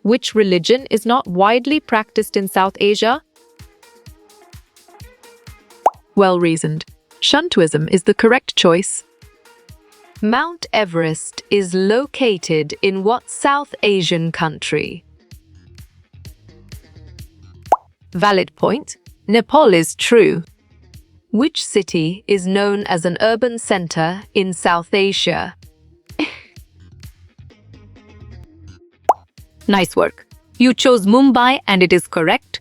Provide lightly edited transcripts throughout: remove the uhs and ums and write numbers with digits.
Which religion is not widely practiced in South Asia? Well reasoned. Shintoism is the correct choice. Mount Everest is located in what South Asian country? Valid point. Nepal is true. Which city is known as an urban center in South Asia? Nice work. You chose Mumbai and it is correct.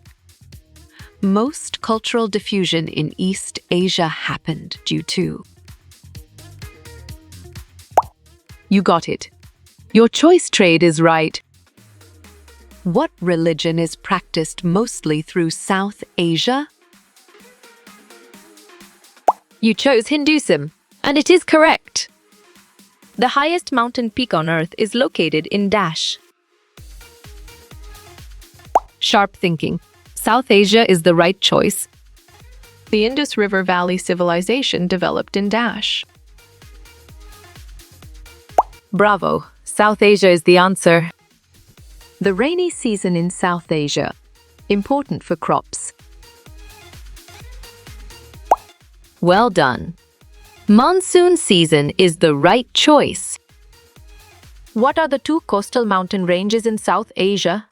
Most cultural diffusion in East Asia happened due to. You got it. Your choice trade is right. What religion is practiced mostly through South Asia? You chose Hinduism, and it is correct. The highest mountain peak on Earth is located in Dash. Sharp thinking. South Asia is the right choice. The Indus River Valley civilization developed in Dash. Bravo. South Asia is the answer. The rainy season in South Asia. Important for crops. Well done. Monsoon season is the right choice. What are the two coastal mountain ranges in South Asia?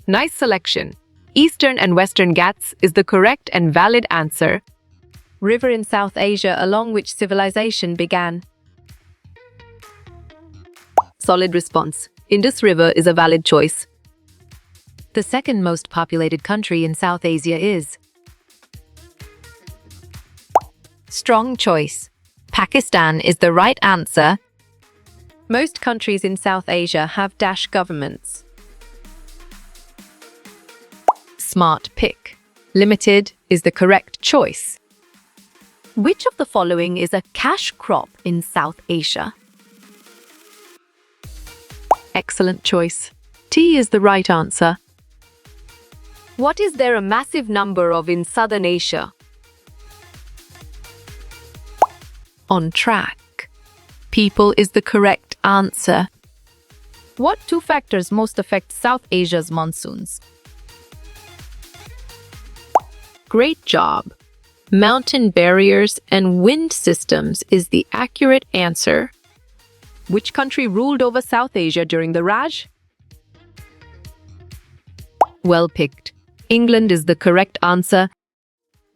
Nice selection. Eastern and Western Ghats is the correct and valid answer. River in South Asia along which civilization began. Solid response. Indus River is a valid choice. The second most populated country in South Asia is. Strong choice. Pakistan is the right answer. Most countries in South Asia have Dash governments. Smart pick. Limited is the correct choice. Which of the following is a cash crop in South Asia? Excellent choice. Tea is the right answer. What is there a massive number of in Southern Asia? On track. People is the correct answer. What two factors most affect South Asia's monsoons? Great job. Mountain barriers and wind systems is the accurate answer. Which country ruled over South Asia during the Raj? Well picked. England is the correct answer.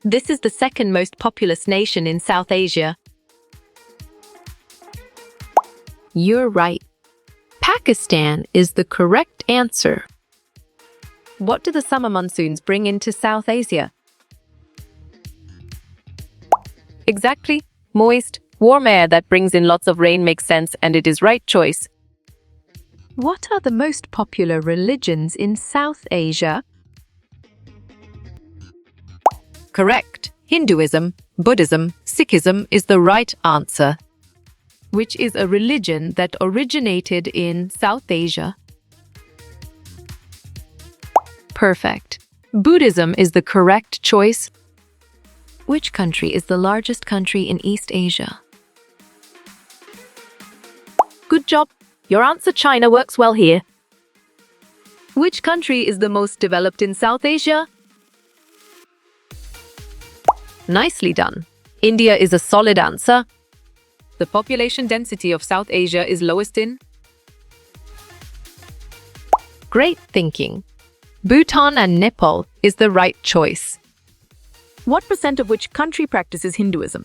This is the second most populous nation in South Asia. You're right. Pakistan is the correct answer. What do the summer monsoons bring into South Asia? Exactly. Moist, warm air that brings in lots of rain makes sense and it is right choice. What are the most popular religions in South Asia? Correct. Hinduism, Buddhism, Sikhism is the right answer. Which is a religion that originated in South Asia? Perfect. Buddhism is the correct choice. Which country is the largest country in East Asia? Good job. Your answer China works well here. Which country is the most developed in South Asia? Nicely done. India is a solid answer. The population density of South Asia is lowest in. Great thinking. Bhutan and Nepal is the right choice. What percent of which country practices Hinduism?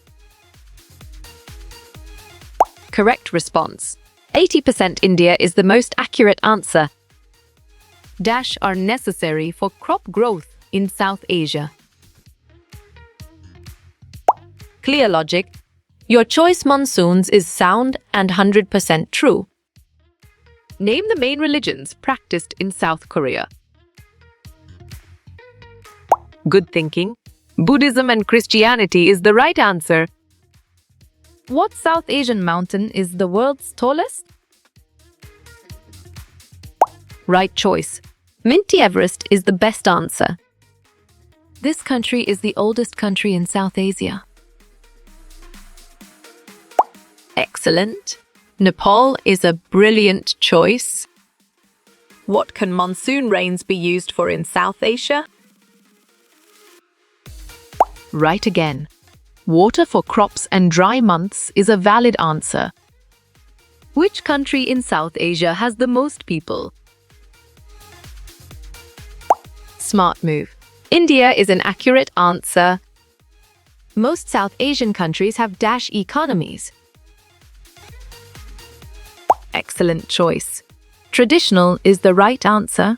Correct response. 80% India is the most accurate answer. Dash are necessary for crop growth in South Asia. Clear logic. Your choice monsoons is sound and 100% true. Name the main religions practiced in South Korea. Good thinking. Buddhism and Christianity is the right answer. What South Asian mountain is the world's tallest? Right choice. Mount Everest is the best answer. This country is the oldest country in South Asia. Excellent. Nepal is a brilliant choice. What can monsoon rains be used for in South Asia? Right again. Water for crops and dry months is a valid answer. Which country in South Asia has the most people? Smart move. India is an accurate answer. Most South Asian countries have dash economies. Excellent choice. Traditional is the right answer.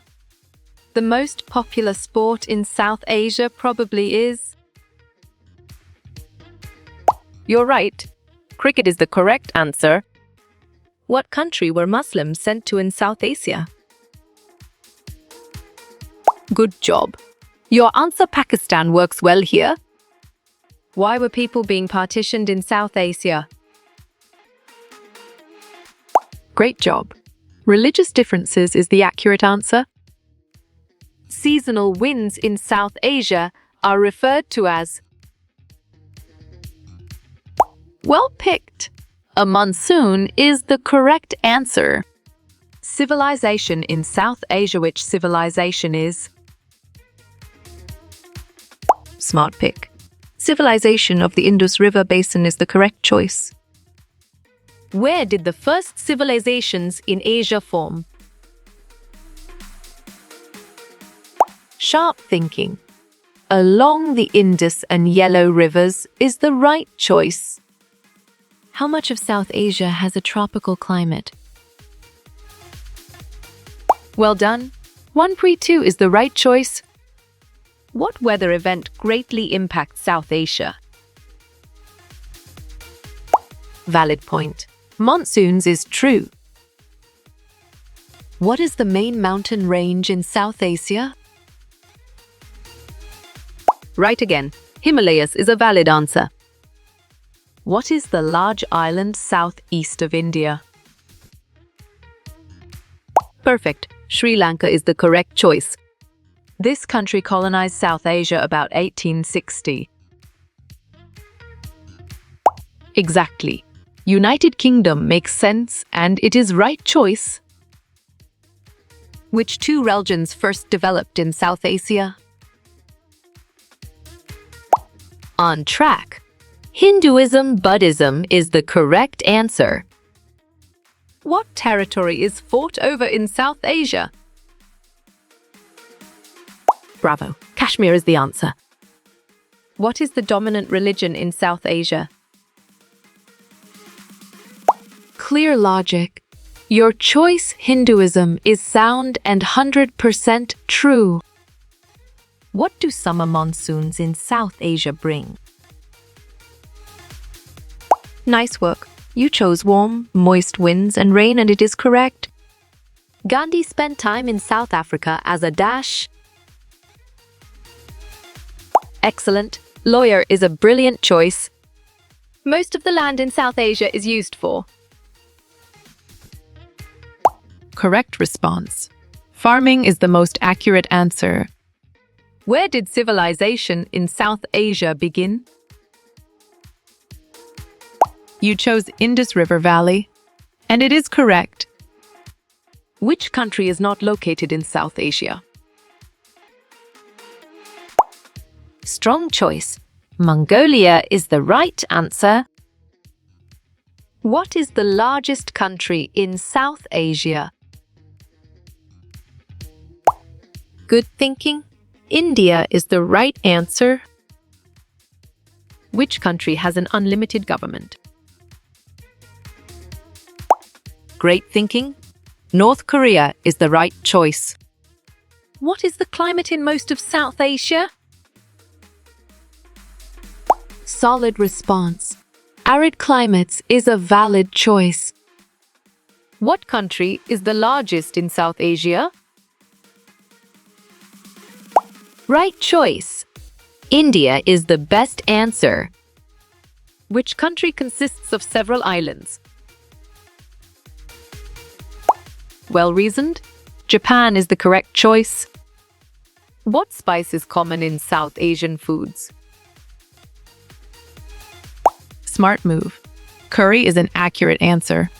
The most popular sport in South Asia probably is... You're right. Cricket is the correct answer. What country were Muslims sent to in South Asia? Good job. Your answer Pakistan works well here. Why were people being partitioned in South Asia? Great job. Religious differences is the accurate answer. Seasonal winds in South Asia are referred to as... Well picked. A monsoon is the correct answer. Civilization in South Asia. Which civilization is? Smart pick. Civilization of the Indus River Basin is the correct choice. Where did the first civilizations in Asia form? Sharp thinking. Along the Indus and Yellow rivers is the right choice. How much of South Asia has a tropical climate? Well done. 132 is the right choice. What weather event greatly impacts South Asia? Valid point. Monsoons is true. What is the main mountain range in South Asia? Right again. Himalayas is a valid answer. What is the large island southeast of India? Perfect. Sri Lanka is the correct choice. This country colonized South Asia about 1860. Exactly. United Kingdom makes sense and it is right choice. Which two religions first developed in South Asia? On track. Hinduism, Buddhism is the correct answer. What territory is fought over in South Asia? Bravo. Kashmir is the answer. What is the dominant religion in South Asia? Clear logic. Your choice, Hinduism, is sound and 100% true. What do summer monsoons in South Asia bring? Nice work. You chose warm, moist winds and rain, and it is correct. Gandhi spent time in South Africa as a dash. Excellent. Lawyer is a brilliant choice. Most of the land in South Asia is used for... Correct response. Farming is the most accurate answer. Where did civilization in South Asia begin? You chose Indus River Valley, and it is correct. Which country is not located in South Asia? Strong choice. Mongolia is the right answer. What is the largest country in South Asia? Good thinking. India is the right answer. Which country has an unlimited government? Great thinking. North Korea is the right choice. What is the climate in most of South Asia? Solid response. Arid climates is a valid choice. What country is the largest in South Asia? Right choice. India is the best answer. Which country consists of several islands? Well reasoned. Japan is the correct choice. What spice is common in South Asian foods? Smart move. Curry is an accurate answer.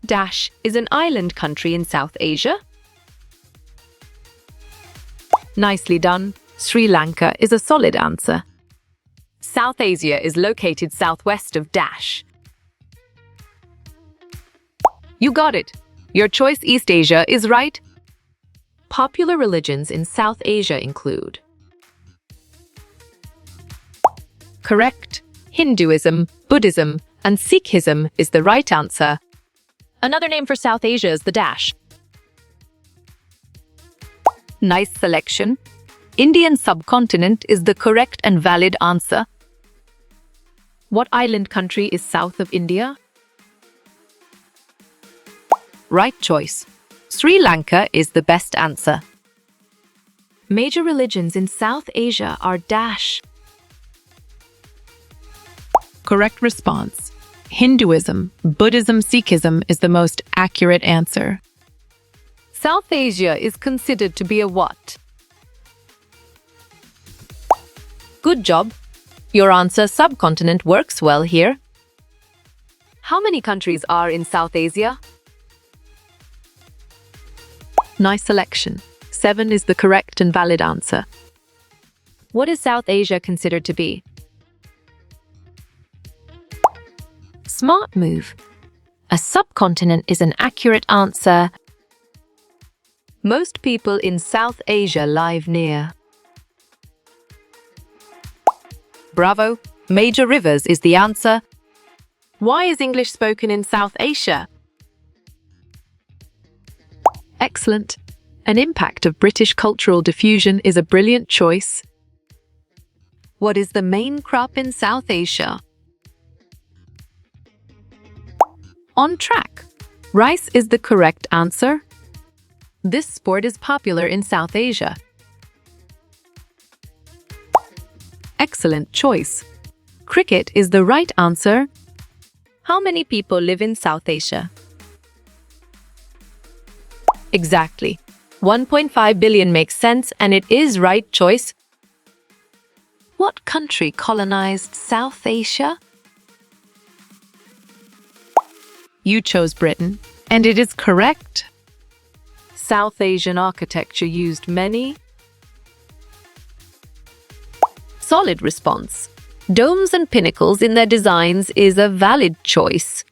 Dash is an island country in South Asia. Nicely done. Sri Lanka is a solid answer. South Asia is located southwest of Dash. You got it. Your choice East Asia is right. Popular religions in South Asia include Correct. Hinduism, Buddhism, and Sikhism is the right answer. Another name for South Asia is the Dash. Nice selection. Indian subcontinent is the correct and valid answer. What island country is south of India? Right choice. Sri Lanka is the best answer. major religions in South Asia are Dash. Correct response. Hinduism, Buddhism, Sikhism is the most accurate answer. South Asia is considered to be a what? Good job. Your answer subcontinent works well here. How many countries are in South Asia? Nice selection. 7 is the correct and valid answer. What is South Asia considered to be? Smart move. A subcontinent is an accurate answer. Most people in South Asia live near. Bravo. Major rivers is the answer. Why is English spoken in South Asia? Excellent. An impact of British cultural diffusion is a brilliant choice. What is the main crop in South Asia? On track. Rice is the correct answer. This sport is popular in South Asia. Excellent choice. Cricket is the right answer. How many people live in South Asia? Exactly. 1.5 billion makes sense and it is right choice. What country colonized South Asia? You chose Britain, and it is correct. South Asian architecture used many. Solid response. Domes and pinnacles in their designs is a valid choice.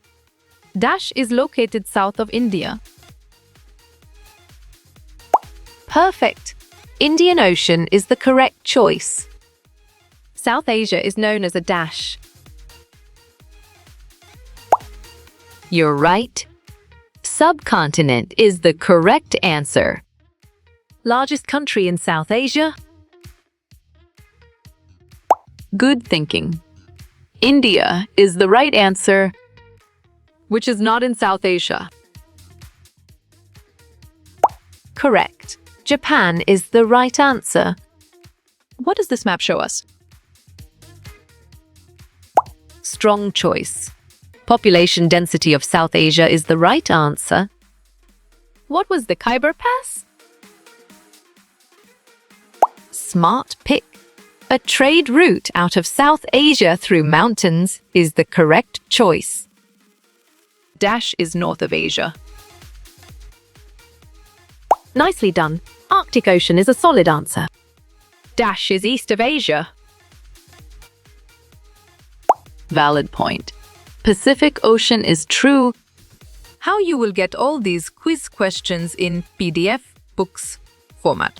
Dash is located south of India. Perfect. Indian Ocean is the correct choice. South Asia is known as a dash. You're right. Subcontinent is the correct answer. Largest country in South Asia? Good thinking. India is the right answer, which is not in South Asia. Correct. Japan is the right answer. What does this map show us? Strong choice. Population density of South Asia is the right answer. What was the Khyber Pass? Smart pick. A trade route out of South Asia through mountains is the correct choice. Dash is north of Asia. Nicely done. Arctic Ocean is a solid answer. Dash is east of Asia. Valid point. Pacific Ocean is true. How you will get all these quiz questions in PDF books format.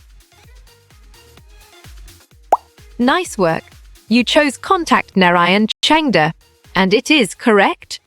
Nice work. You chose Contact Narayan Changda, and it is correct.